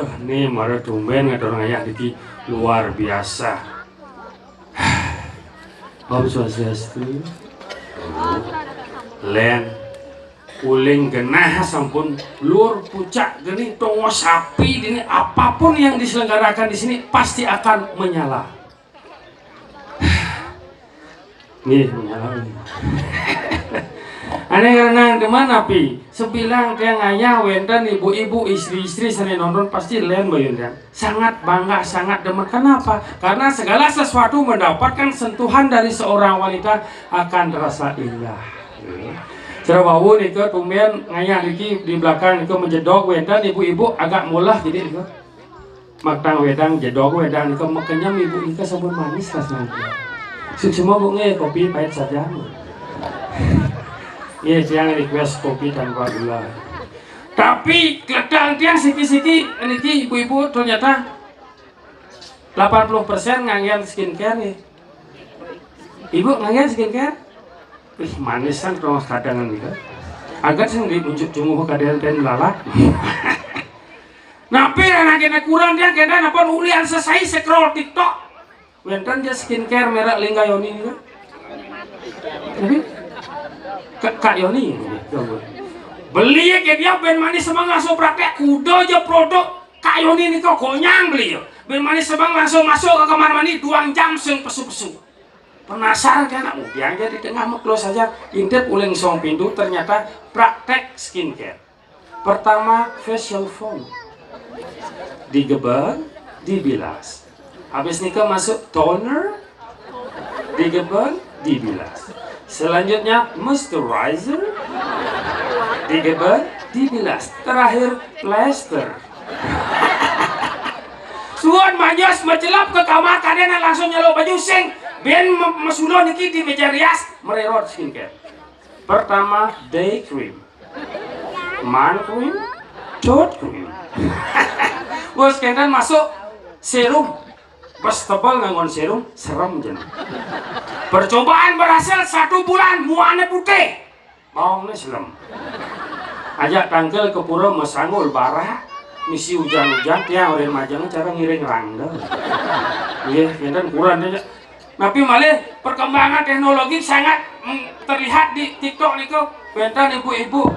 Aduh, nih mara tumben ngador ngayak iki luar biasa. Om Swastiastu. Len uling genah sampun lur pucak geni tongo sapi ini apapun yang diselenggarakan di sini pasti akan menyala. Nih menyala. Aneh karena kemana pi? Sebilang tiang ayah, wenten ibu-ibu, istri-istri sering nonton pasti len bayundan. Sangat bangga, sangat demen. Kenapa? Karena segala sesuatu mendapatkan sentuhan dari seorang wanita akan terasa indah. Cerawau nih ke tumben ngayah Riki di belakang itu menjedok wedang ibu-ibu agak mulah jadi itu. Maktang wedang jedok wedang itu makanya ibu itu sabun manis rasanya. Semua bunga kopi pahit saja. Iya, yang request kopi tanpa gula. Tapi kadang tiang siki-siki ini ibu-ibu ternyata 80% nganggian skincare nih. Ibu nganggian skincare? Wih, manisan terus kadangan gitu. Agak sih diunjuk jumuh kadangan dan lalat. Napi anak-anak kurang dia kena apa ulian selesai scroll TikTok. Wenten dia skincare merek Linggayoni gitu. Tapi Kak Yoni beli ya kayak dia ben manis semang langsung praktek kudo aja produk Kak Yoni ini kok gonyang beli ya ben manis semang langsung masuk ke kamar mandi 2 jam sing pesu-pesu penasaran kan aku dia aja di tengah close saja intip uling song pintu ternyata praktek skincare. Pertama facial foam digeber dibilas, habis nikah masuk toner digeber dibilas. Selanjutnya moisturizer digeber dibilas, terakhir plaster. Suan majos mencelap ke kamar kalian langsung nyelok baju sing ben mesulo niki di meja rias mererot skincare. Pertama day cream, man cream, throat cream. Bos kendan masuk serum. Pas tebal ngangon serum serem jen. Percobaan berhasil 1 bulan muane putih maungnya selem. Ajak tangkel ke pura mesangul barah misi hujan-hujan tiang orang majang cara ngiring rangga. Iya kendan kurang aja. Tapi malah perkembangan teknologi sangat terlihat di TikTok nih kok. Bentar ibu-ibu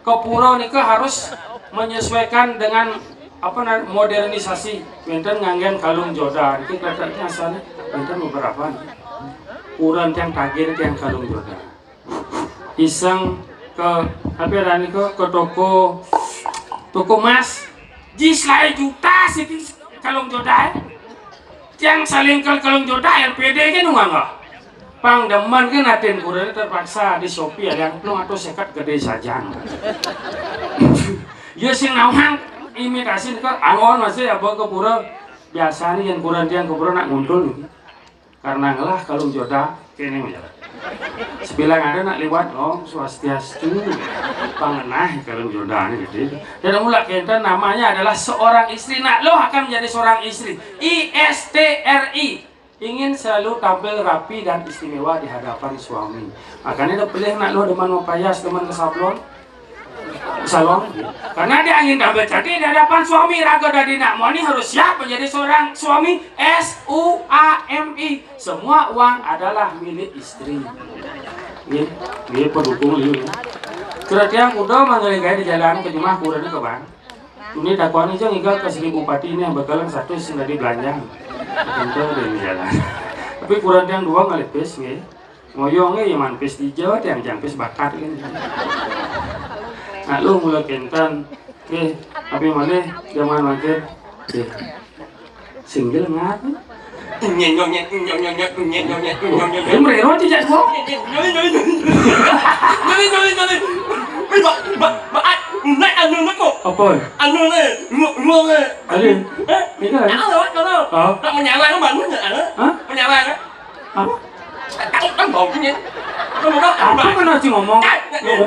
ke pura nih harus menyesuaikan dengan apa modernisasi. Benten nganggen kalung jodan itu katanya asalnya benten beberapa kurang yang tagir yang kalung jodan iseng ke apa rani ke toko mas jis lain juta sih kalung jodan yang saling kalung jodan LPD kan enggak pang demen kan aten kurang terpaksa di Shopee yang belum atau sekat gede saja ya sing nauhang imitasi ke angon masih apa ke pura biasa nih yang kurang dia ke pura nak nguntul nih karena ngelah kalau jodoh kene menjalan sebilang ada nak lewat Om Swastiastu pangenah kalau jodohnya gitu dan mulai kita namanya adalah seorang istri nak lo akan menjadi seorang istri ISTRI ingin selalu tampil rapi dan istimewa di hadapan suami makanya udah pilih nak lo deman mau payas deman ke sablon salon karena dia ingin tampil cantik di hadapan suami raga dari nak moni harus siap menjadi seorang suami SUAMI semua uang adalah milik istri ini pendukung liu surat yang udah mengelingai di jalan ke jumlah kurang ke bang ini dakwaan aja ngigal ke Sri Bupati ini yang bakalan satu sudah dibelanja tentu dari jalan tapi kurang yang 2 ngalih pes ya ngoyongnya yang manpes di Jawa yang jampes bakat ini nah lu mulai kentan tapi mana zaman makin single ngapa nyonyet merero tidak kok naik anu kok apa anu le lu le ini kan tak menyala kan bangun menyala kan kan baunya apa kan sih ngomong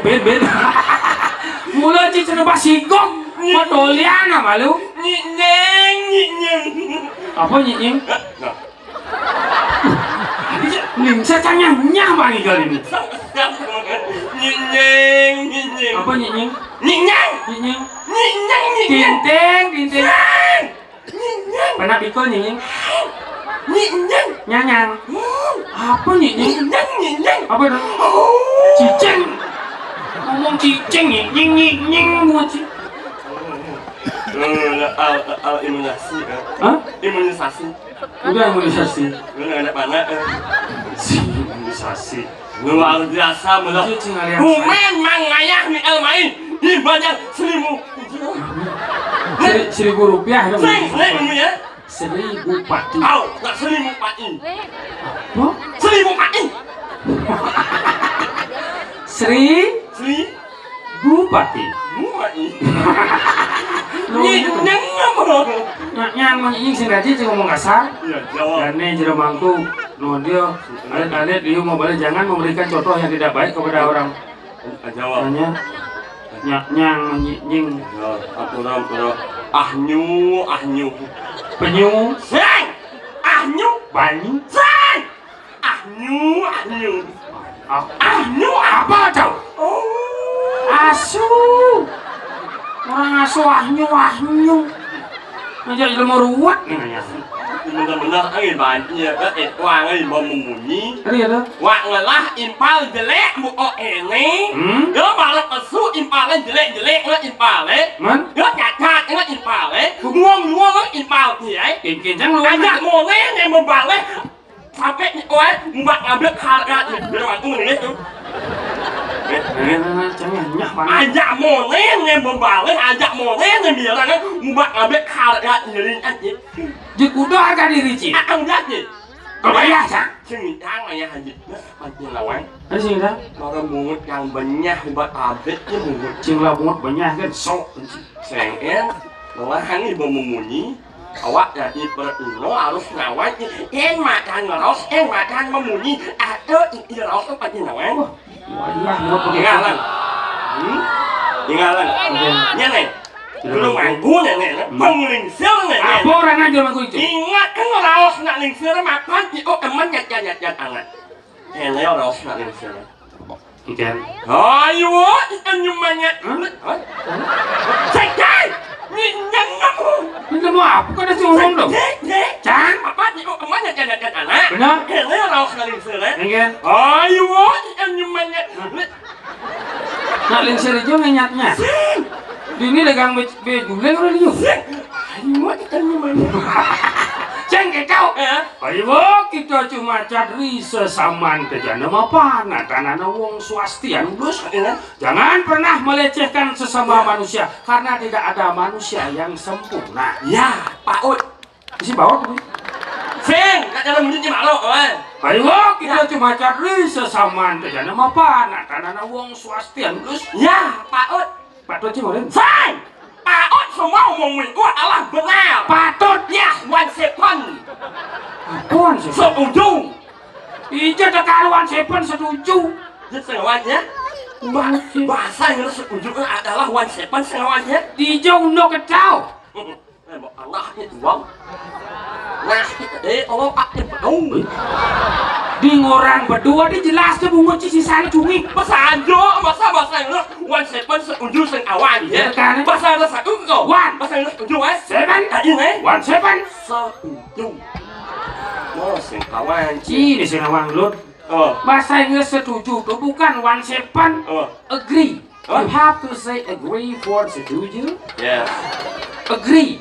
beda mulai cicing basigok matolian apa lu nying apa nying lim saya tanya nyah bang kali ini Nyinying, nyinying. Apa nyinying? Nyinyang. Nyinying. Nyinyang, nyinyang. Tinting, tinting. Nyinyang. Pernah pikul nyinying? Nyinyang. Nyanyang. Apa nyinying? Nyinyang, nyinyang. Apa itu? Cicing. Ngomong cicing nyinying, nyinying buat sih. Al imunisasi. Hah? Imunisasi. Udah imunisasi. Nggak ada mana. Imunisasi. Luar biasa benar. Cicing alias. Kumen mangayah ni Elmain dibayar 1.000. Rp1.000 dong. Ini ya. 1.000 pati. Au, nak 1.000 pati. Hah? 1.000 pati. 1.000 pati. Pati. Nyinyang apa? Nyanyang menyinying sing gaji sing ngomong kasar. Iya, jawab. Dan ini jero mangku. No dia alit-alit dia mau balik jangan memberikan contoh yang tidak baik kepada orang. Jawab. Hanya nyanyang menyinying. Aku ahnya. Penyu. Seng. Ahnya. Banyu. Seng. Ahnya. Ahnya apa tau? Oh. Asu. Orang asu ahnya. Ngajak ilmu ruwet nih nanya. Benar-benar angin banyak wang angin membunyi. Ada ada. Wak ngelah impal jelek mu ini. Dia malah kesu impalan jelek impale. Man? Dia cacat impale. Nguang impal dia. Kencang lu. Ajak mulai yang membalik sampai mbak ngambil harga dari waktu menit tuh. Ajak mulai yang membalik, ajak mulai yang bilang mbak ngambil harga dari aja. Di kuda harga diri Ci. Ang jadi. Kebayang Cak? Cerita ya haji. Haji lawan. Ada sih dah. Orang mungut yang banyak buat abetnya mungut. Cing labungut banyak kan sok. Sengel, lahan ibu memunyi. Awak jadi berulo harus ngawat. Makan ngeros, makan memunyi. Ada iros apa aja lawan? Wah, mau pakai Ingalan. Ingalan. Ya nih. Belum aku nih, penglingsir nih. Apa orang aja sama aku itu? Ingat kan raos nak lingsir makan itu teman nyat anget. Ini raos nak lingsir. Ikan. Ayo, ikan nyumanya. Cekay, nyang aku. Ini mau apa? Kau dah ngomong dong. Cang. Apa itu teman nyat anak. Benar. Ini raos nak lingsir. Ikan. Ayo, ikan nyumanya. Nak lingsir itu ngenyatnya. Ini dagang beguleng udah liu. Ayo, ikan nyumanya. Ceng kau. Ayo kita cuma cari sesamaan terjana apa? Nah tanah wong swastian bos. Jangan pernah melecehkan sesama manusia karena tidak ada manusia yang sempurna. Ya, Pak Ud. Isi bawah tuh. Sing, nak jalan menuju malu, Ayo kita cuma cari sesamaan terjana apa? Nah tanah wong swastian bos. Ya, Pak Ud. Pak Tuh cimorin. Sing. Pak Ud semua ngomongin gua adalah benar. Patut Ya, 1/7. apaan sih? Setuju. Ijo tekaruan sepen setuju. Sengaja. Bahasa yang setuju adalah 1/7 sengaja. Ijo undo kecau. Allah itu bang. Nah, Allah pakai bedung. Di orang berdua dia jelas dia bungut sisanya cumi. Bahasa yang 1/7 setuju sing awan ya. Bahasa yang satu kok. Bahasa yang setuju Seven. Ini 1/7. setuju. Oh, sing awan. Ini sih nawang lut. Bahasa Inggris setuju itu bukan 1/7. Agree. You have to say agree for setuju. Ya. Agree.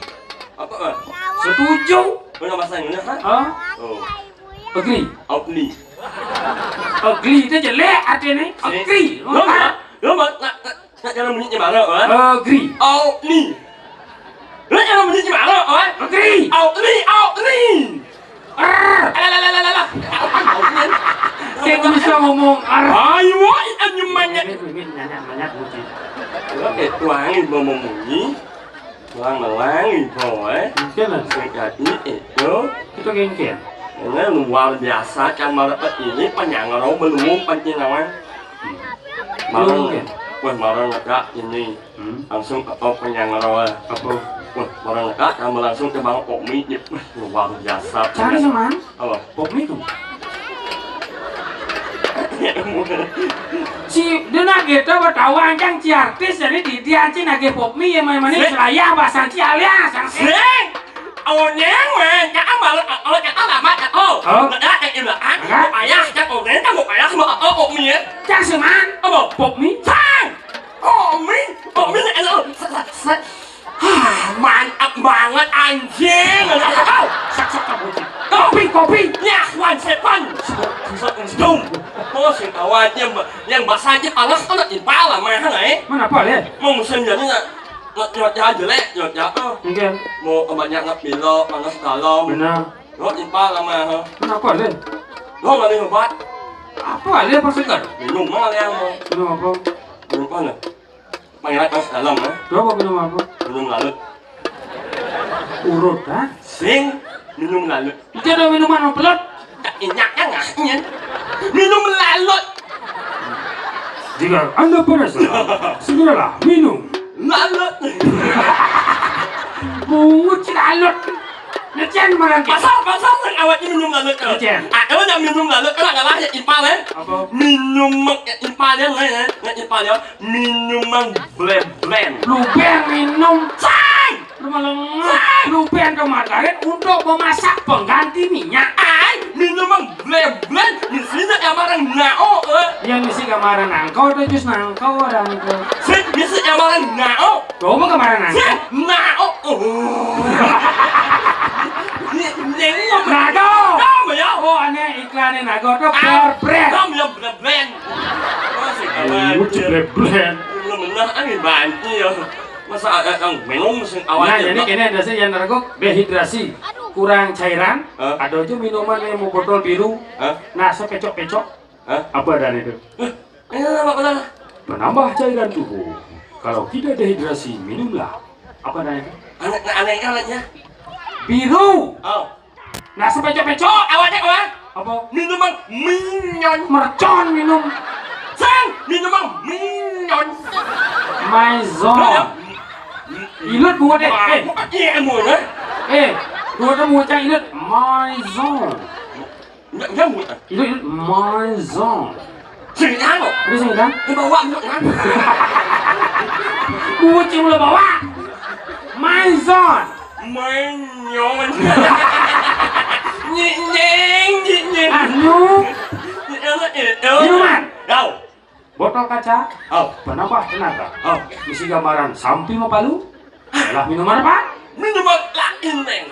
Apa? Setuju. Mana bahasa Inggris ha? Oh. Agree. Outli. Agree itu jelek artinya. Agree. Lo nak jalan bunyi gimana? Agree. Outli. Lo jalan bunyi gimana? Agree. Outli. Alah. Saya bisa ngomong Ayo, ikan nyumanya. Nanya putih. Itu angin memunyi. Melang-melang boy. Mungkin Jadi itu itu gengkel. ini luar biasa kan dapat ini penyangaro belum pencinawan. Marang enggak ini langsung ke penyangaro Apa? Marang enggak kamu langsung ke Bang Okmi luar biasa. Cari sama Apa? Pokmi tuh. Si dia nage tahu tawa anjang si artis jadi di dia anjing nage pop mie yang mana selaya bahasa si alias sang Sing, nhang mà, chắc mà chắc là mắt chắc nó đã em là ăn, một bài á, chắc ổn đến một bài á mà ổn mì á, Trang sử man pop mie sang, ổn mì này rồi, màng lên anh chén rồi đó, sắc kopi nhạc hoàn sẽ phân, dung, có sự tàu ai nhưng mà sai chứ ăn nó có được tiền bao là mà thế này, mana apa le mong sinh nhật như nhọt nhọt jelek nhọt mungkin mau banyak nak bilo panas dalam benar nó impa lama ha kenapa le nó mà đi obat apa le apa segar minum mana yang mau minum apa minum apa nih banyak panas dalam ha coba minum apa minum lalut urut ha sing minum lalut itu ada minuman pelut tak enyaknya nggak minum lalut jika anda penasaran segeralah minum lalut bungut si lalut ngecen marang pasal yang awak ini minum lalut kan awak yang minum lalut kan nggak lah ya impa le apa minum impa le nggak impa le minuman blend lubeng minum sang rumah lengah lubeng kemarin untuk memasak pengganti minyak minuman blend di sini yang marang nao yang isi kemarin nangkau itu jus nangkau dan itu sih bisa yang marang nao coba kemarin nangkau nao nengok nago apa ya oh aneh iklannya nago itu berbred kamu yang blend masih kawan blend benar angin banci ya masa yang minum sing nah awalnya jadi ini ada sih yang nago dehidrasi kurang cairan ada aja minuman yang mau botol biru nah sepecok-pecok apa dan itu ini apa penambah cairan tubuh kalau tidak dehidrasi minumlah apa dan itu aneh-anehnya biru oh nah sepecok-pecok awalnya apa minuman minyon mercon minum sang minuman minyon maison ilut buat deh iya mùi dua temu cang ilut maison enggak mùi ilut maison sini kan lo ini sini kan ini bawa mùi kan kucing lo bawa maison minyon nyeng anu minuman đâu botol kaca oh penambah tenaga isi gambaran samping mau palu adalah minuman apa minuman lain neng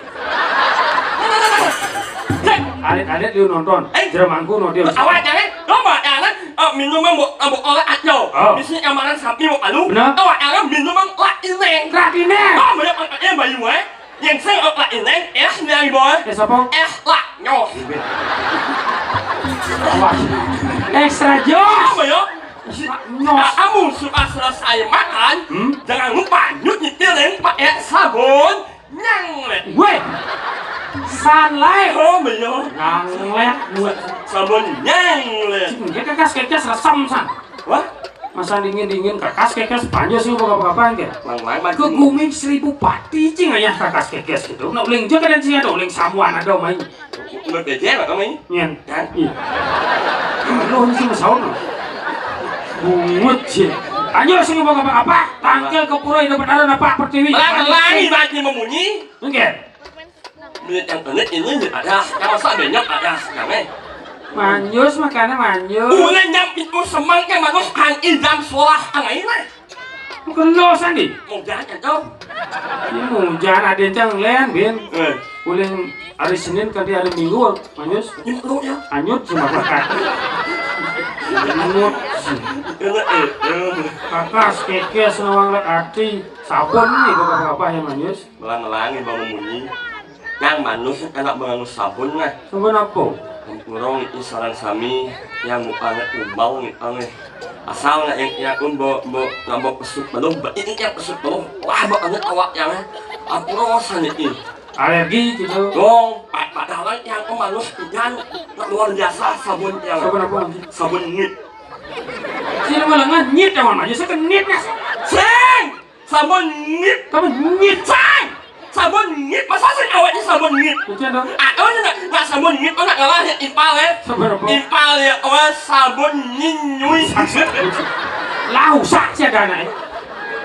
alit-alit dia nonton jermanku no dia awak jangan lo mbak jangan minuman mau oleh aja di sini gambaran samping mau palu awak jangan minuman lain neng ratine banyak bayu yang saya lain neng es neng boy apa es lak nyo extra jos apa ya kamu suka selesai makan jangan lupa nyuci piring pakai sabun nyanglet weh sunlight oh bener nyanglet sabun nyanglet dia kekas resam san wah masa dingin kekas panjang sih bapak-bapak ke lang ke Guming 1000 pati cing ayah kekas gitu nak uling juga dan sih ada uling samuan ada main berbeda lah kamu ini nyen kan lo ini sih masau no bungut sih ayo sih bapak-bapak tangkel ke pura itu benar apa pertiwi lagi bagi memunyi mungkin duit yang tenet ini ada yang masa banyak ada sekarang manjus makannya manjus udah nyampe itu semangat manus kan idam sekolah angai lah bukan lo sandi mau jalan tuh ini hujan ada yang lain bin uling hari Senin kali hari Minggu manjus nyemplung ya anyut cuma makan anyut kakas kekes nawang lek arti sabun nih bapak-bapak yang manjus melang-melangin bang memunyi yang manus enak menganus sabun lah sabun apa kurang isaran sami yang mukanya umbau nih aneh asal nggak yang umbo ngambok pesut belum ini yang pesut belum wah banget awak yang aku rasa nih alergi gitu dong padahal yang pemanus ikan luar biasa sabun yang sabun apa sabun nyit sini malah nyit yang mana aja saya kan nyit mas seng sabun nyit kamu nyit seng sabun ngit, masa sih awaknya sabun ngit? Cucian dong. Nggak sabun ngit, nggak ngalahin impal ya. Sabun apa? Impal ya, sabun nyinyui. Lau sak sih ada anak.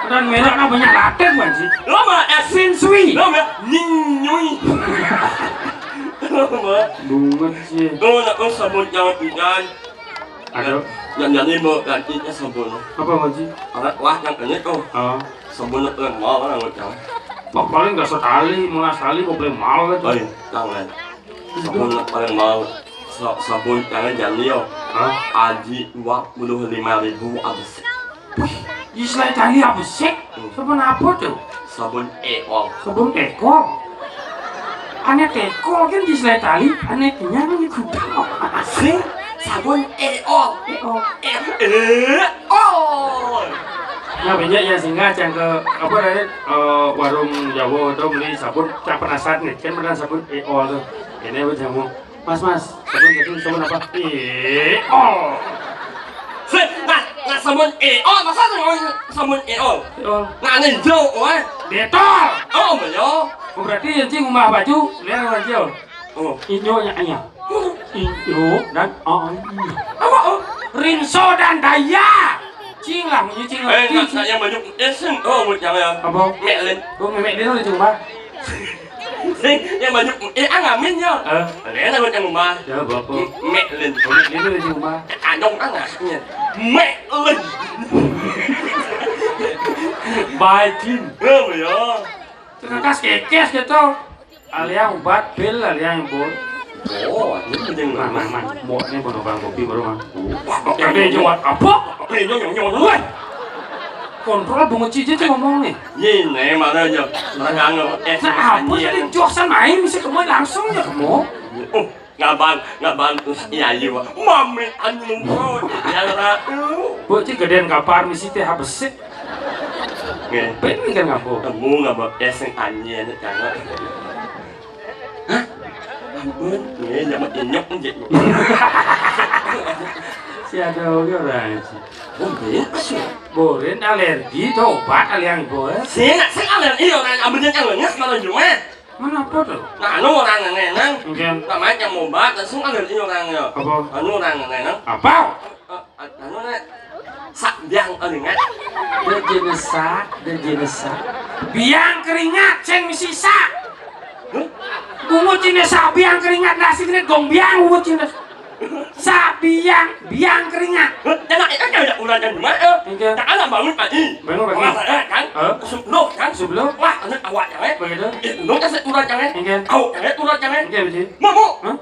Dan mereknya banyak laten kan sih. Lo mah Feng Shui. lo mah nyinyui. Lo mah. Bunget sih. Oh, nak sabun jangan ikan. Ada. Yang ini mau gantinya sabun. Apa ngaji? Wah, yang ini tuh Oh. sabun yang mau orang macam. Pak paling nggak sekali, mulai sekali kok paling mahal gitu. Baik, jangan. Sabun yang paling mahal. Sabun jangan jangan Hah? Aji 25.000 habis. Islah tadi apa sih? Sabun apa tuh? Sabun eol. Sabun ekor. Aneh ekor kan islah tadi, anehnya kan itu. Sing sabun eol. Ekor. Eol. Nah banyak ya sehingga jangan ke apa tadi warung Jawa itu beli sabun cak penasaran nih kan beneran sabun ekor tuh. Ini apa jamu? Mas sabun apa? Ekor. Sing nah sabun eol masa sabun eol. Ekor. Nah ini jauh wah. Detol. Oh belum. Oh, berarti yang cing ngumah baju, lihat orang jauh. Oh. Inyonya ayah. Inyo dan Apa? Rinso dan Daya. Cing lah, punya cing lah. Nak yang banyak esen. Oh, jangan ya. Apa? Meklen. Gue memek dia tuh di rumah. Sing yang banyak ngamin ya. Dia nak yang rumah. Ya bapak. Meklen. Memek dia tuh di rumah. Adong anaknya. Meklen. Baikin. Oh ya. Cekas kekes gitu. Aliang obat pil, aliang bol. Oh, ini yang Man, mana? mau ini baru bang kopi baru man. Yang dia jawab apa? Ini yang Woi, kontrol bunga cici tuh ngomong nih. Ini mana aja? Orang Nah apa sih dia joksan main bisa kemana langsung ya kamu? Oh, ngaban iya iya. Mami anu bro, ya lah. Bu cik gedean kapar misi teh habis sih. Nge. Ben kan ngapo? Kamu nggak mau esen anjir jangan. Hah? Ampun, ini jangan inyok aja. Si ada orang sih. Oh, bebas ya. Boren alergi tuh obat aliang boleh. Sih alergi orang ambilnya alergi kalau cuma. Mana apa tuh? Nah, anu orang neneng. Mungkin Namanya yang obat, langsung alergi orangnya. apa? Anu orang neneng. Apa? Anu nek sak biang keringat. Dia jenesa. Biang keringat, ceng misi sak. Bungut cina sak biang keringat nasi kena gong biang bungut cina. Sak biang keringat. Jangan itu ada urusan cuma. Tak ada bangun pagi. Bangun pagi. Kan? Sebelum kan? Sebelum? Wah, anak awak jangan. Begitu? Lu kasih urusan jangan. Mungkin. Kau jangan urusan jangan. Mungkin begitu. Mau. Hah?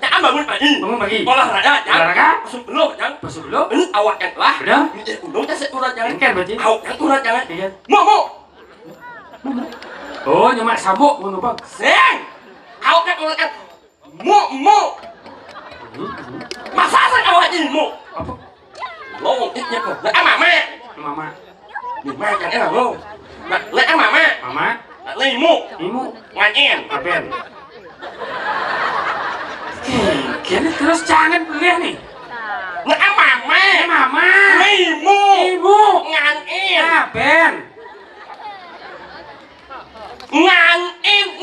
Jangan bangun pagi. Bangun pagi. Olahraga. Olahraga? Sebelum kan? Sebelum? Ini awak yang lah. Udah? Lu kasih urusan jangan. Mungkin begitu. Kau yang urusan jangan. Mungkin. Mau. Oh, nyemak sabuk mau numpang. Sing. Kau yang urusan. Mau. Masa sih awak ini mau? Apa? Lo ngomongnya kok. Lah mama. Mama. Mama kan enak lo. Lah mama. Mama. Limu. Imu. Ngajen. Apen. Kini terus jangan beli nih. Lah mama. Mama. Limu. Ibu. Ngajen. Apen.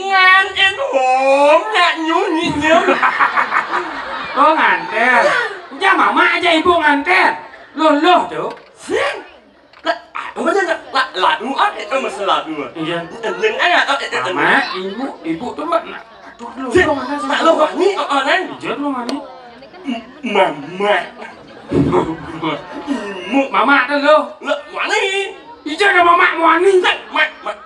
Ngajen hom. Nggak nyunyi. Oh nganter. Ya mama aja ibu nganter. Loh tuh. Sing. Lah lu itu masalah dua. Iya. Yang ada Mama, ibu tuh mbak. Tuh lu nganter sama. Tak lu wani orang. Ijat lu mani. Mama. Mama tuh lu. Lah wani. Ijat ada mama wani. Mak.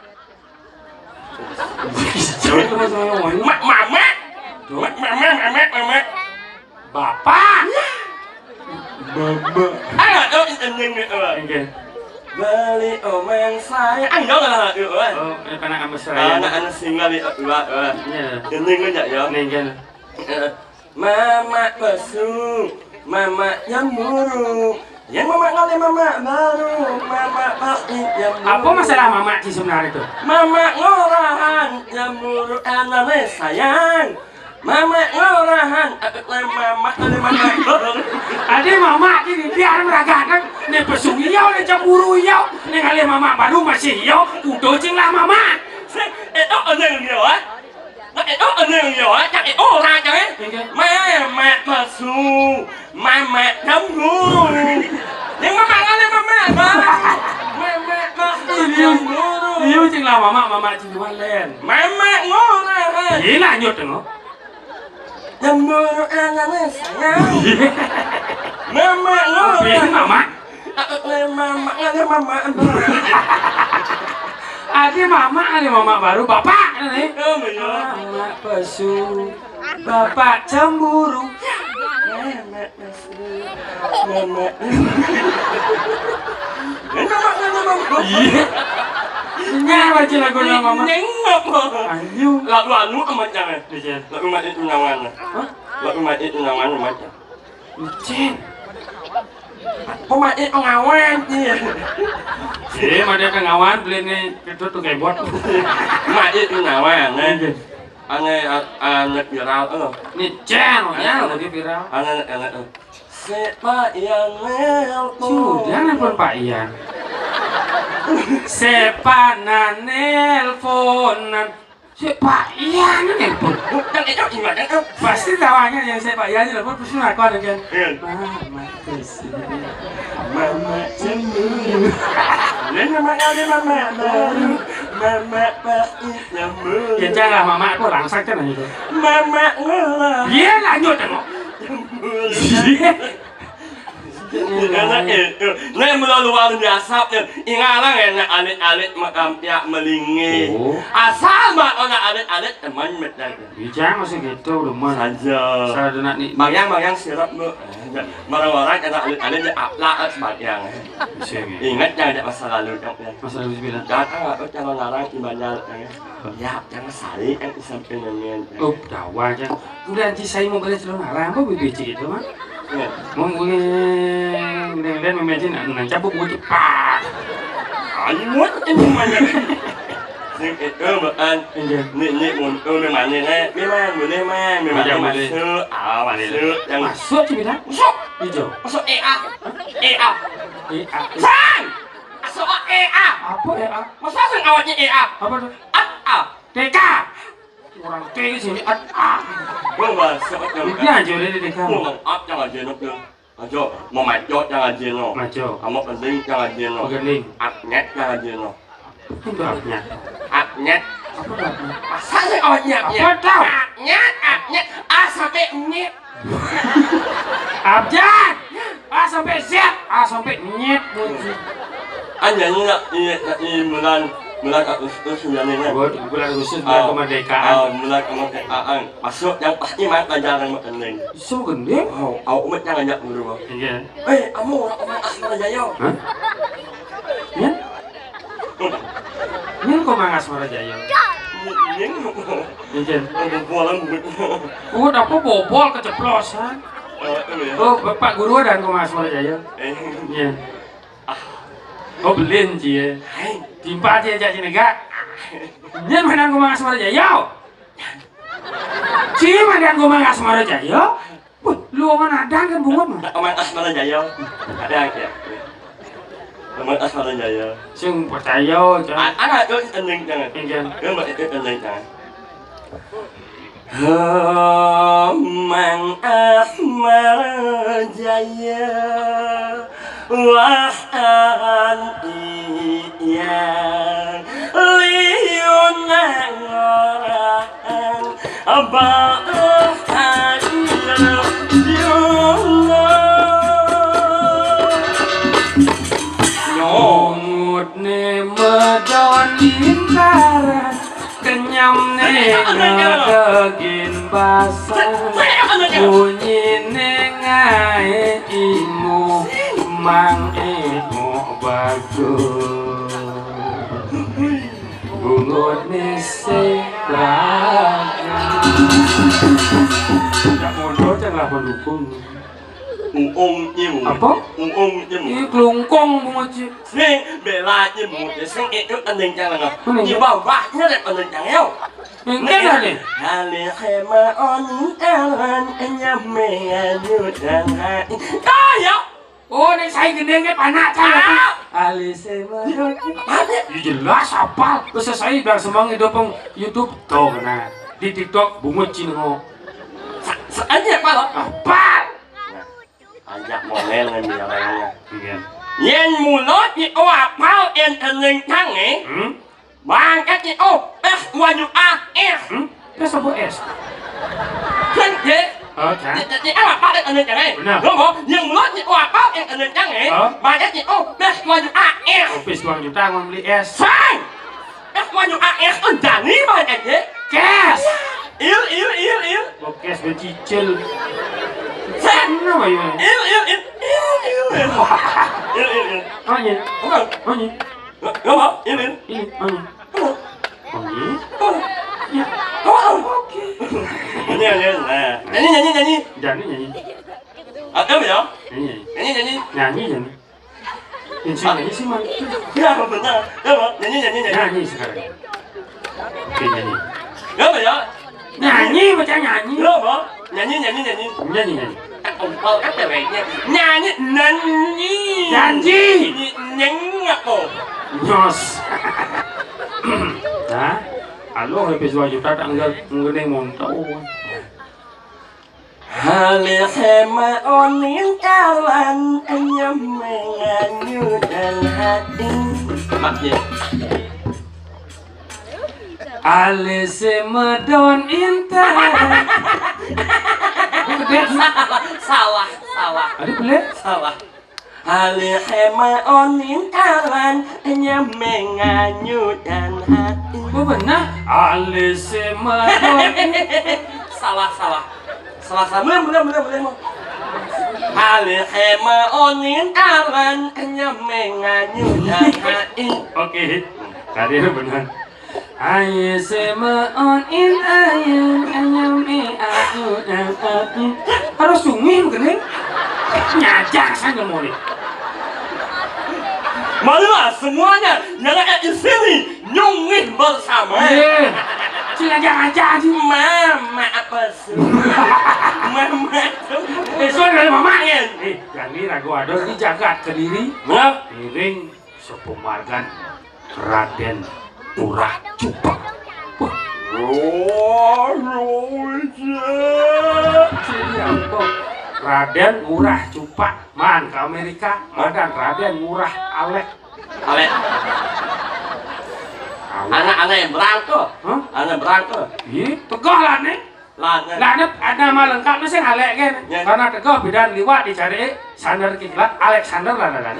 Jauh tuh sama wani. Mama. Mama. Bapak. Mama. Tuh ini. Oke. Bali omeng saya. Dong lah. Oh, ini anak ambas saya. Anak singa di Iya. Ini enggak ya? Nih Mama pesu, mama yang muru. Yang mama kali mama baru, mama pasti yang muru. Apa masalah mama sih sebenarnya itu? Mama ngorahan yang muru anaknya sayang. Mama ngorahan, mama kali mama. Ada mama ini biar meragakan nih pesuyau nih cemburu yau Ini kali mama baru masih yo, udah cing lah mama. Đó ở đây nhiều á. Đó ở đây nhiều á, chắc ô ra cho ấy. Mẹ mẹ mà su, mẹ đấm gu. Nhưng mà lên mẹ Yêu cing lah mama cing cuma len. mẹ ngô ra. Ini lah nyut tengok. Đâm mưa nó ăn nó sayang. Mẹ ngô Ini ra. mama. Mama. Ada mama baru bapak nih. Oh my god. Mama pesu, bapak cemburu. Mama. Iya. Nyawa aja lagu mama. Nengok. Ayo. Lalu anu amat jangan. Dijen. Lalu umat itu nyaman. Lalu umat itu nyaman macam. Dijen. Umat itu ngawan dia. Iya, ada pengawan beli nih itu tuh kayak bot. Umat itu nyaman. Anak viral. Nih channelnya lagi viral. Anak. Siapa yang Sudah nelfon Pak Ian. Sepanan nelponan. Si Pak Ian nelpon. Bukan itu gimana kan? Pasti tawanya yang si Pak Ian nelpon pasti ngakuan kan. Mama kesini. Mama cemburu. Mama baru. Mama pahit nyambung. Ya jangan mama aku langsung kan itu. Mama ngolah. Iya lanjut tengok. Karena itu, nih melalui warung biasa, ingatlah enak alit-alit makam tiap melingi. Asal mak orang alit-alit teman medan. Bijak masih gitu, demen. Saja. Saya ada nak nih. Bayang sirap bu. Orang-orang kena alit-alit aplak sebagian. Ingat jangan ada masa lalu dong ya. Masa lalu bilang. Datang apa calon larang ibadah ya jangan sari kan disamping dengan. Oh, dawa aja. Udah nanti saya mau beli celana larang, apa bibit itu mah? Mau gue memecin nang cabut gue cepat. Alimut ini mana? Sing itu bukan ni muncul memang ni memang masuk yang Masuk sih bilang. masuk Hijau. masuk EA Sang! masuk EA Apa ya? masa sing awalnya EA Apa tuh? A TK. Orang T sini gua masuk Ini aja udah di TK. mau up jangan jenuh tuh ajo mau maju jangan jenuh Maju. kamu penting jangan jenuh Begending. upnya jangan jenuh Itu upnya. upnya Apa tuh upnya? masa sing awalnya Apa tahu? upnya A sampai nyet Abjad. A sampai Z. A sampai nyet. Anjanya ini bulan Agustus sebenarnya. Bulan Agustus bulan kemerdekaan. Bulan kemerdekaan. Masuk yang pasti mah pelajaran makan So gede. Aku umat jangan ngajak dulu. Iya. Kamu orang asal Jaya. Hah? Nyen? Nyen kok mangas Marajaya? Ini Nyen. bolan buat. Udah apa bobol keceplosan? Oh, Bapak Guru dan kok mangas Marajaya? Nyen. Oh, belin cie. Timpa cie cak cinega. Nyen mainan kok mangas Marajaya? Cie mainan kok mangas Marajaya? Wih, luangan ada kan bunga mah? Omong asal Jaya. Ada yang Omong asal Jaya. Sing percaya jangan. Anak itu ending jangan. Nyen. Mbak itu ending jangan. Omong asal Jaya. Wahan iyang liyunang orang abahan Nyongut ne medon lingkaran kenyam ne ngegin basah bunyi ne ngae ingu mang emo bagus bungut ne sekrakan tak mondok jangan pendukung imu apa? imu Ini kelungkong bungut sih sing bela imu sing itu ending jangan di bawahnya ada ending jangan enggak ada nih Hale khema on elan nyame anu dan hai. Kayak oh, ini saya gede panak saya. Alise Madon. Ya jelas hafal. Terus saya bilang semang hidup peng YouTube tuh kena di TikTok bunga Cinho. Aja apa lo? Hafal. Ajak model yang biaranya. Iya. Yen mulut ni apal en tening tange. Bangkat ni waju Terus apa es? Kan de. Oke. Jadi apa en tening tange? Benar. Ngomong yang mulut ni apal en tening tange. Bangkat ni waju Opis 2 juta mau beli es. Sang. Waju dani banyak je. Cash. Il. Bokes becicil. Sang. Kenapa ya? Il. Anya. Ngomong. Anya. Ngomong. Il. Ini anya. Anya. Ya. Oke. Nyanyi. Jadi nyanyi. Apa ya? Nyanyi. Nyanyi. Nyanyi. Yang nyanyi sih man. Ya benar. Nyanyi. Nyanyi sekarang. Oke nyanyi. Apa ya? Nyanyi baca nyanyi. Apa? Nyanyi. Nyanyi. Oh, apa baiknya? Nyanyi. Janji. Nyanyi apa? Nyos. Nah, alo habis 2 juta tak enggak montau. Hale hema onin kawan enyam menganyu dan hati. Maknya. Alise Madon intan. Salah. Ada boleh? Salah. Hale hema onin kawan enyam menganyu dan hati. Oh benar. Alise Madon. Salah. Bener. Hale hema onin kawan enyam menganyu dan hati. Oke. Tadi benar. Alise Madon ayun ayam ayun. Harus sunyi bukan? Nyajak saya mau nih. Marilah semuanya yang ada di sini nyungin bersama. Jangan sih. Mama apa sih? Mama. Soal dari mama ya. Jadi ragu ada di jagat kediri. Piring sepemargan Raden Murah Cupak. Raden Murah Cupak. Man ke Amerika. Madan Raden Murah Alek. Anak-anak yang berangkat. Anak berangkat. Iya, tegah lah nih. Lah nama lengkapnya sih Alek kan. Karena tegah bidan liwat dicari Sander Kiklat, Alexander lah kan.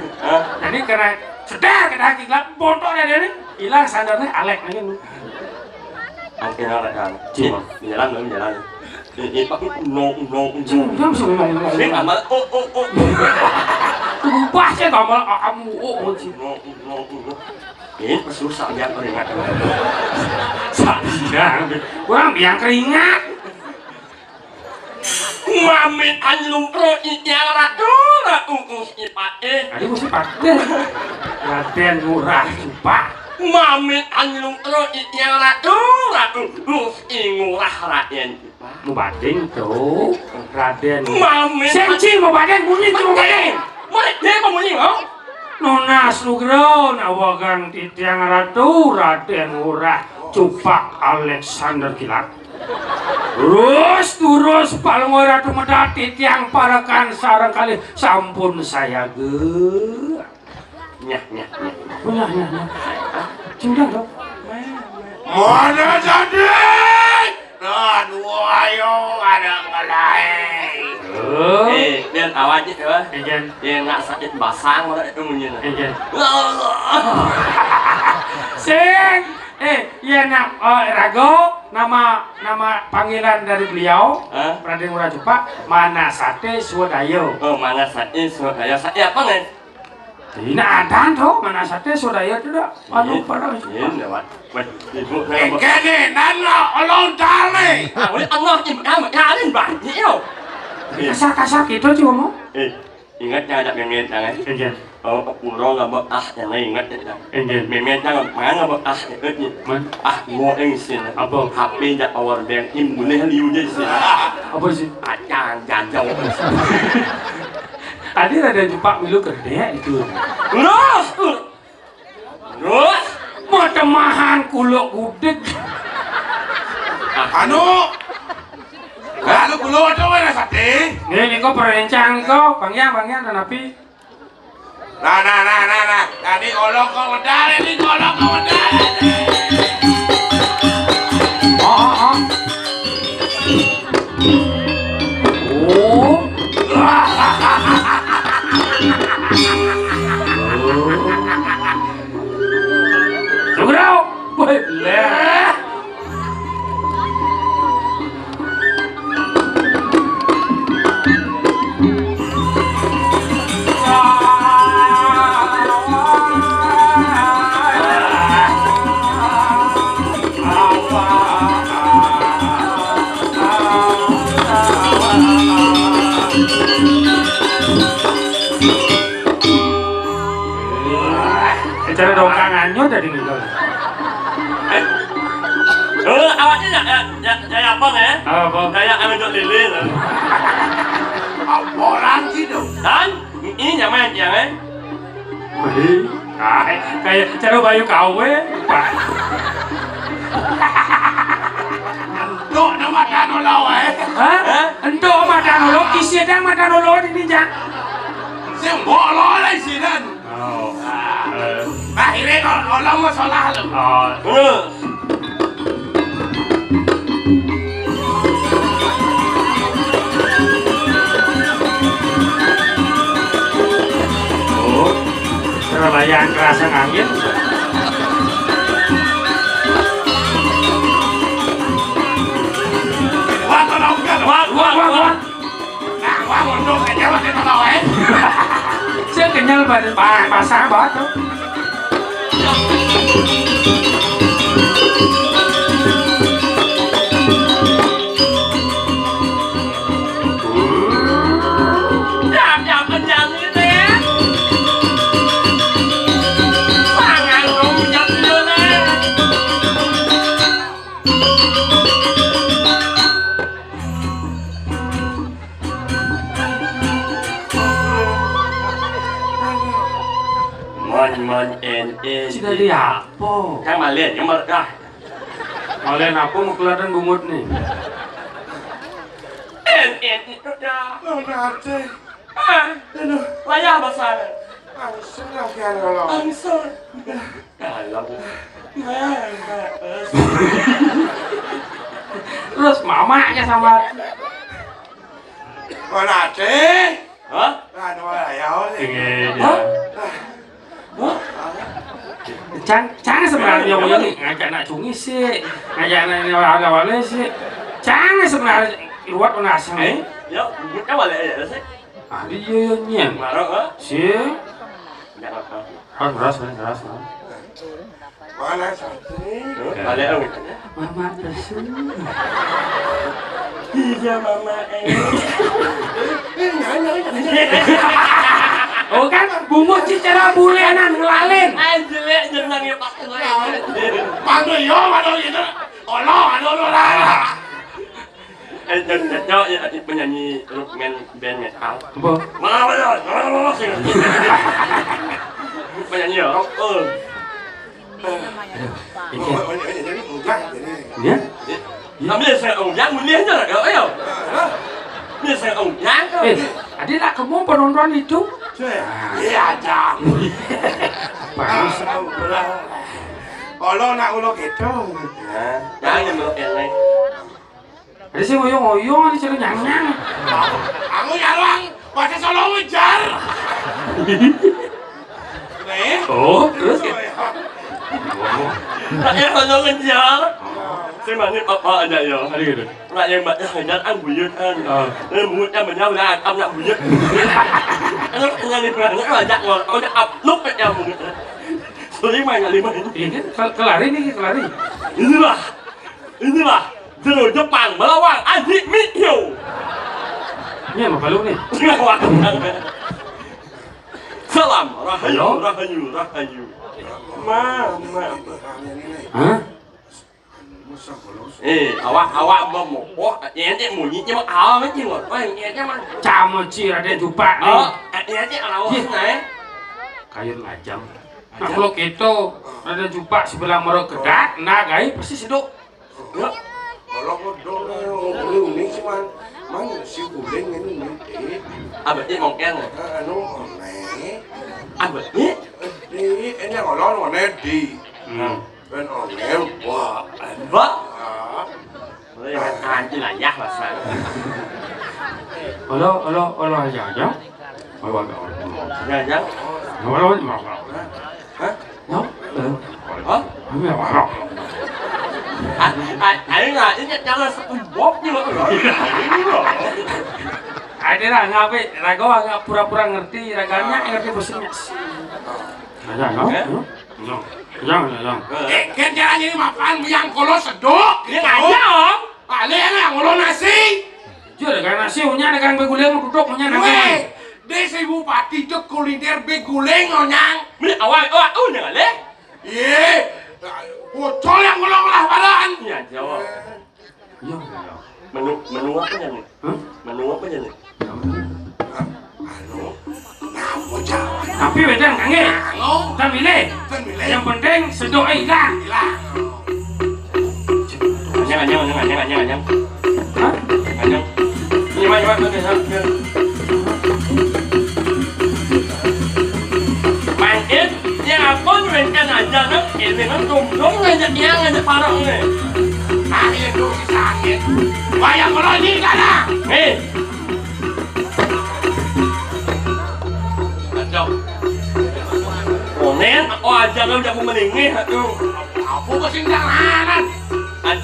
Jadi karena sedar kita Kiklat, bontok dari ini hilang Sandernya Alek nih. Akhirnya kan. Menjalan. Ini pakai nong. Jam sih ngomong. Ini amal. Lupa sih ngomong kamu. Ini susah dia keringat. Sadar, kurang biang keringat. Mamin anlum pro yang ratu ipate. Aduh mesti pakai. Raden Murah Cupak. Mamin anlum pro yang ratu ingurah raden. Mau bading tuh, Raden. Mamin. Senci mau bading bunyi tuh mau bading. Dia mau bunyi oh? Nonas Nugro nawagang titiang ratu Raden Murah Cupak Alexander Kilat. Terus paling ratu medat titiang parakan sarang kali sampun saya ge. Nyah. Sudah dong. Mana jadi? Ayo ada ngelai. Dan awalnya tuh, dia nggak sakit basang malah itu munyin. Sing, ya nak Rago, nama panggilan dari beliau, Raden Murah Cupak, mana sate Swadaya. Oh mana sate Swadaya, sate apa nih? Ini ada tuh, mana sate Swadaya tidak? Anu pada. Ini lewat. Kene nana olong tali. Allah kalian banyak. Kasar gitu sih ngomong. Ingatnya ada memet jangan. Oh, pulau nggak bekas yang lain ingat ya. Memetnya mana nggak bekas itu. Gua sih. Apa? HP dan power bank ini boleh liu jadi sih. Apa sih? Jangan jauh. Tadi ada jumpa milu gede itu. Terus. Terus. Matemahan kulo gudeg. Anu kulo coba na sate. Ini kok perencang kok, bangnya dan api. Nah. Tadi kolong kau wedare, ini kolong kau wedare. Oh. Sugrau, boleh. Cara dongkangannya dari ninggal. Awaknya ya apa ya? Apa? Kayak ambil lilin. Orang gitu. Dan ini nyaman ya? Kayak cara bayu kawe, Pak. Entuk nama kanolo Hah? Entuk madanolo, isi dan madanolo ini jang. Sing bolo lah sinan. Oh. Akhirnya kolong masalah lu. Oh. Layan kerasa angin. Wah tolong kan. Wah. Nah, wah untuk aja pakai tolong Saya kenyal pada pasar banget. Jam kenyang ini ya. Sangat rumit dulu. Mon Sudah di apa? Kan malian yang mereka. Kalian apa mau kelihatan bumut nih? Itu dah. Nanti. Layar besar. Langsung lah kan kolong. Langsung. Kalau. Terus mamanya sama Nanti. Hah? Anu ya Cang sebenarnya yang ngajak nak cungi sih, ngajak nak awal-awalnya sih. Cang sebenarnya luar penasang Eh, ya, kita balik aja sih. Ah dia nyen. Marah, ha? Sih. Jangan apa. Keras. Mana sate? Balik aja. Mama pesen. Iya, mama. Oh kan, bumut sih cara bulenan ngelalin. Jelek jenang ya pas gue. Panggil yo, panggil itu. Kolong, anu lah. Cowok ya penyanyi rockman band metal. Apa? Mana ya? Penyanyi rock. Jadi enggak jadi. Ya? Ambil saya ujang mulia aja lah, ayo. Ini saya ujang. Ada nak kamu penonton itu? Iya, jam. Bagus. Kalau nak ulo gitu. Jangan meluk yang lain. Ada sih ngoyong ada cari nyang. Aku nyarang, masih solo ujar. Nih. Oh, terus ya? Rakyat kalau ngejar. Saya manggil apa aja ya. Ada gitu. Rakyat mbaknya ngejar an buyut an. Mulutnya menyala, nak buyut. Anak nyanyi banget banyak orang. Udah upload ya mulut. Selima nggak lima ini. Ini kelari nih, kelari. Inilah Jero Jepang melawan Aji Mikyo. Ini apa balung nih? Salam rahayu. Mama. Hah? Awak mau ente munyi cuma awak mesti ngor. Ente mah Camu ci ada jumpa nih. iya sih kalau naik Kayun ngajam. Nah kalau gitu ada jumpa sebelah merok gedak, nah gai persis itu. ya Kalau kodong uling sih man si uling ini abah ini mungkin anu one. abah ini Ini kalau one di. Ben one wah. abah boleh yang anjing aja masa Halo aja. Halo. jangan Halo. hah No. hah Halo. Ayo nggak, ini jangan sebab juga. Ada lah ngapain? Rago agak pura-pura ngerti, raganya ngerti bosnya. Jangan. Kan caranya ini makan yang kalau seduk. Ini aja om. Paling yang ngulon nasi. Jual dengan nasi, punya dengan beguling duduk punya nasi. Weh, desa bupati itu kuliner beguling onyang. Ini awal nggak leh? Iya, bocol yang ngulon lah badan. Iya jawab. Iya. Menu apa nih? Menu apa nih? Anu, ngapa jawab? Tapi beda kange. Anu, Kita milih. kan milih. Yang penting sedok hilang. Hilang. Anyang. Hah? Anyang. Ini mana? Main yang aku rencana aja kan ini kan dong ngajak parang nih. Sakit tuh sakit. Bayang ngulon ini kan? Nih. Kacau. Onen aku aja kan jago melingih aduh. Aku kesindang anak. An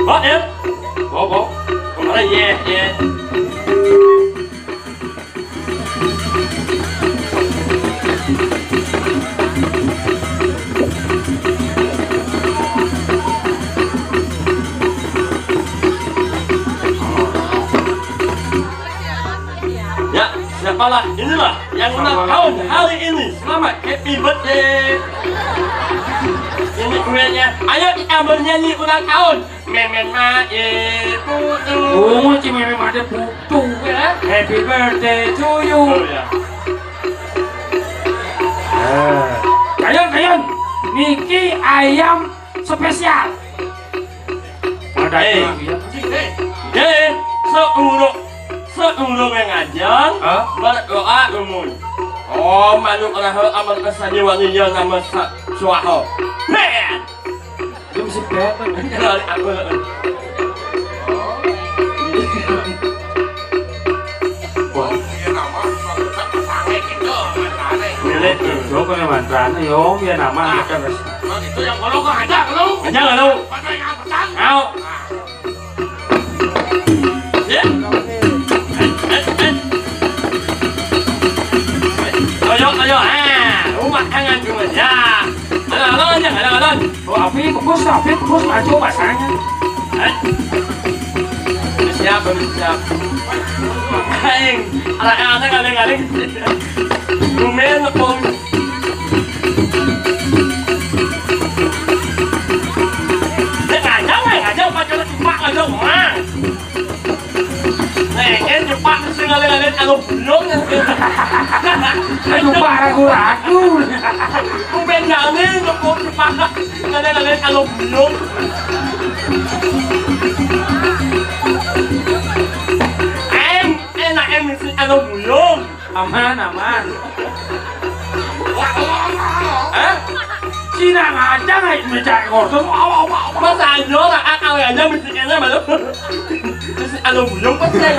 Hot ya? Bobo. Kemana ya? Ya, siapalah inilah yang ulang tahun hari ini. Selamat happy birthday. Ini kuenya. Ayo kita bernyanyi ulang tahun. Memen mae putu. Oh, cimeme ada putu ya. Happy birthday to you. Oh ya. Kayun. Niki ayam spesial. Ada lagi ya. Jadi seurung mengajar berdoa umum. Oh, malu kalau amal kesani wanita nama suaho. Ben. Dia mesti kelihatan. Kalau aku Iya nama tak sange gitu, mana? milik Yo kene mantan yo biar nama kita bes. Itu yang kalau kau ajak lu. aja nggak tahu. Pada yang petang. Mau. Ya. Ayo. Rumah tangan cuma ya. Alon. Oh, api kebus maju pasangnya. Siap. Kain. Anak galing. Lumen pun. Ngajak pacar cuma ngajak mah. Nen cepat sing galing kalau belum. Ayo ragu. Lumen jangan cukup cepat galing kalau belum. Enak mesti kalau belum. Aman. Hah? Cina ngajak aja mencari korban. Masa aja lah akal aja mesti kena malu. Mesti kalau belum pasti.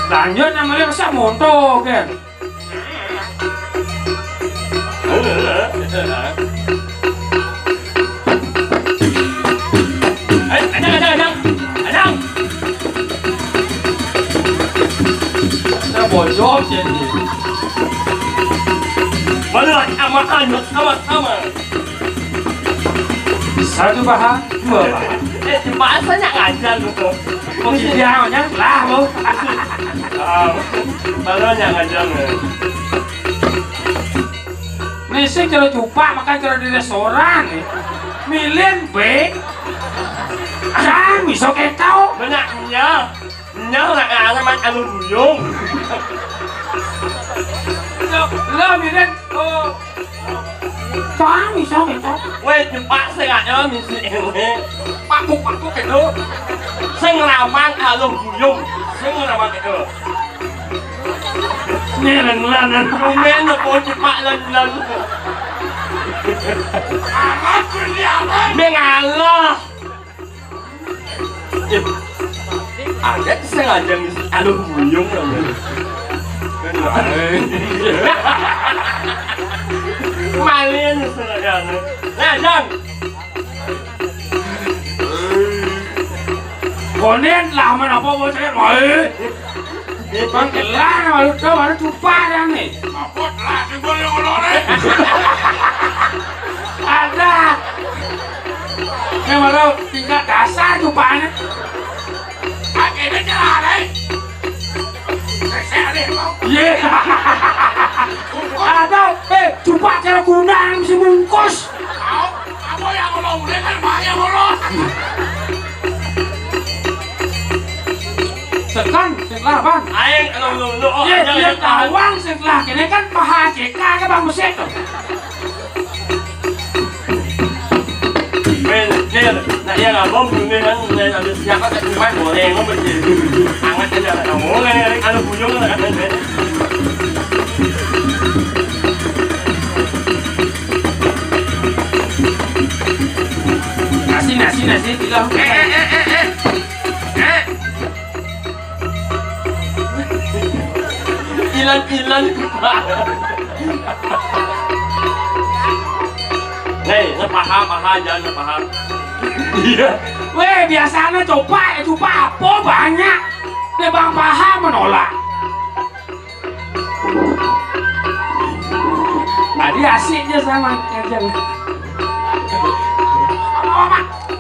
Lanjut namanya masa montok kan. Ajang. Kita bocor jadi. Mana sama. Satu bahan, dua bahan. Bahasanya ngajar gitu. Mungkin dia hanya lah lo. Bahasanya ngajar. Nisi kalau jumpa makan kalau di restoran, milian B. Jangan bisa kayak kau. Banyaknya. Mesinnya lah man aluminium. Lo miren Sorry Weh, jumpa sengaja mesin ini. Pakuk itu. Sing lamang aluminium. Sing lamang itu. Ini lang Rumen na po jumpa lang. Amat berdiaman. Mengalah. Ada sengaja mesin aluminium namanya. Malin sengaja. Nah, Jang. Konen lah mana apa buat saya Bang kelar malu tuh baru cupa dah nih. Apot lah si boleh ngolong. Ada. Ini malu tingkat dasar cupanya. Akhirnya jalan deh. Saya deh mau. Iya. Ada. Cupa cara kunang si bungkus. Apa yang ngolong deh kan banyak ngolong. Sekan, setelah bang. Aing aluminium. Iya, tawang setelah kini kan paha CK ke bang Musek tuh. Nah iya nggak bom ini kan ada siapa tak cuma boleh ngomong begini hangat aja lah kamu kan ada bujung kan nasi bilang ilan nih paha jangan paha. Iya. Weh biasanya coba apa banyak. Nih bang paha menolak. Tadi asiknya sama kerjaan.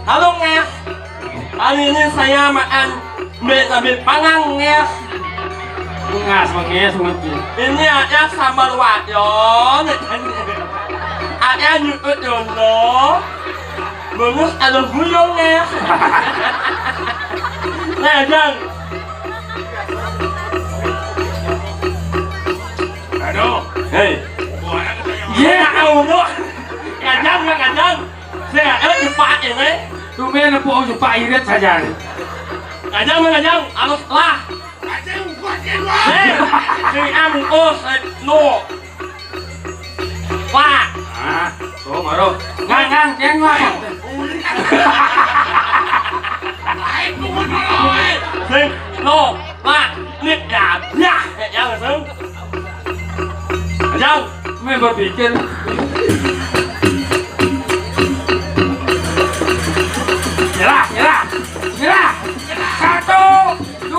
Halo Ngeh, hari ini saya makan mie pangang Ngeh. Ngas menges mungkin. Ini ada sambal wajon, ada nyukut jono, bungkus aluminium Ngeh. Nah, Jang. Aduh. Hei. Iya, Auno. Kajang. Saya cepat ini. Tumben po coba irit saja. Kajang, harus lah. Aja buatin wah. Hei, si Amungkus, no. Wah. Tuh baru. Ngang, jangan wah. Ayo bukan ngolong. Si, no, wah, lihat ya, yang sering. Kajang. Ini berpikir. Nyerah. 1, 2,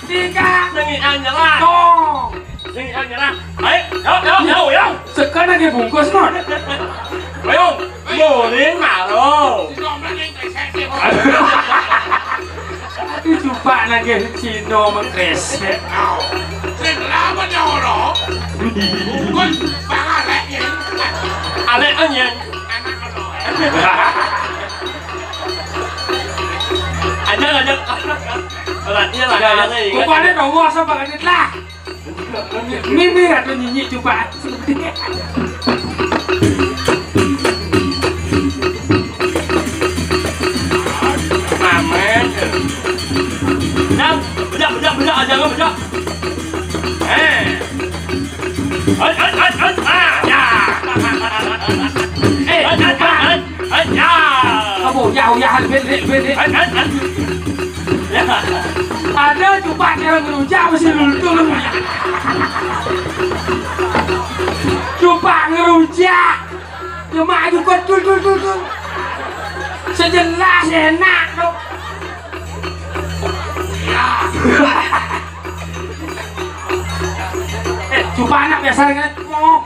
3. Sengian nyerah. Tong. Sengian nyerah. Ayo. Sekarang dia bungkus non. Ayo. Boleh malu. Si nomor ini saya sih. Itu coba lagi Cino mengkres. Sing lama dia ngolong. Bukan pangalek ya. Alek anyen. Anak ngolong. Ajak. Beratnya lah kali. Kupanya dong gua sama banget lah. Mimi atau nyanyi coba. Mamen. Bejak, jangan. Ya. Ya. Kamu yahan bede. Ya. Ada coba cara ngerujak masih dulu. Coba ngerujak. Cuma aja kok tul. Sejelas enak dong. Ya. Coba anak biasanya ngomong.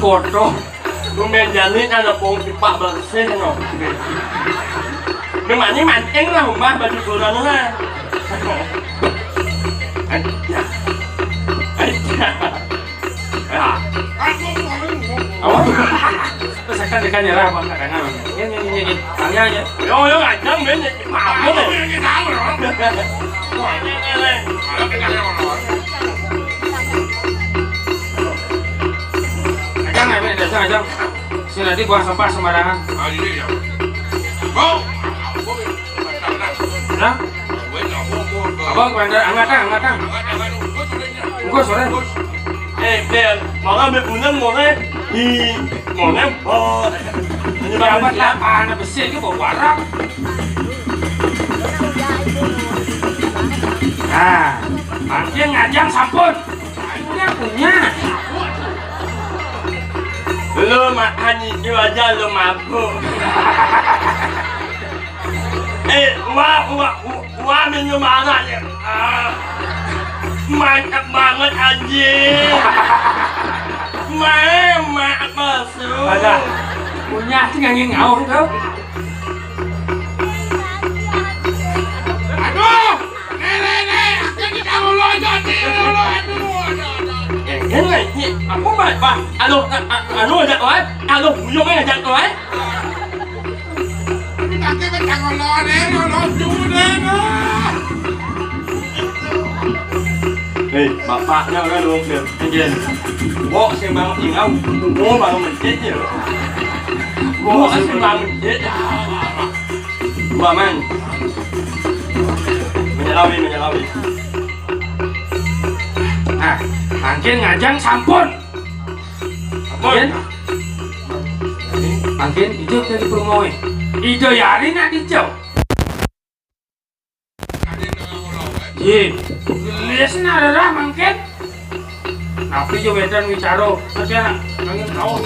Kotor. Lumayan jadi ada pong pipa bersih no. Memang ini mancing lah rumah baju kurang lah. Aku ngomong. terus akan dekan nyerah bang kadangan. Ini, tanya aja. Yo ngajang men maaf Aku men. punya tahu loh. Wah, kalau kita ngomong. Ajang. Sini nanti buang sampah sembarangan. Ah, ini ya. Mau. Nah, abang bandar angkat. Enggak sore. Ben, mga may unang mga mga po. Ano ba Dapat lapangan na besi itu bawa warak. Nah, makin ngajang sampun. Punya. Lo makan itu aja lo mabuk. Wah minum anak ya. Mantap banget aja. Mak masuk. Ada. Punya tinggal ngau tuh. Aduh, nenek, jadi kamu loncat dulu, aduh. Cái này chị, có phải bà, alo là giặt rồi, alo, vô cái này giặt rồi. Tapi macam lo jude. Ê, bapaknya kan luôn kìa, anh Dền. Bố xem bằng gì không? Bố mà mình chết chứ. Bố xem bằng mình chết. Bà man. Mình nhận lau đi. Nah, makin ngajang sampun. Makin itu dari permoy. Itu yari nak dijau. Ji, lihat na ada makin. Tapi jo bedan bicara, macam angin kau.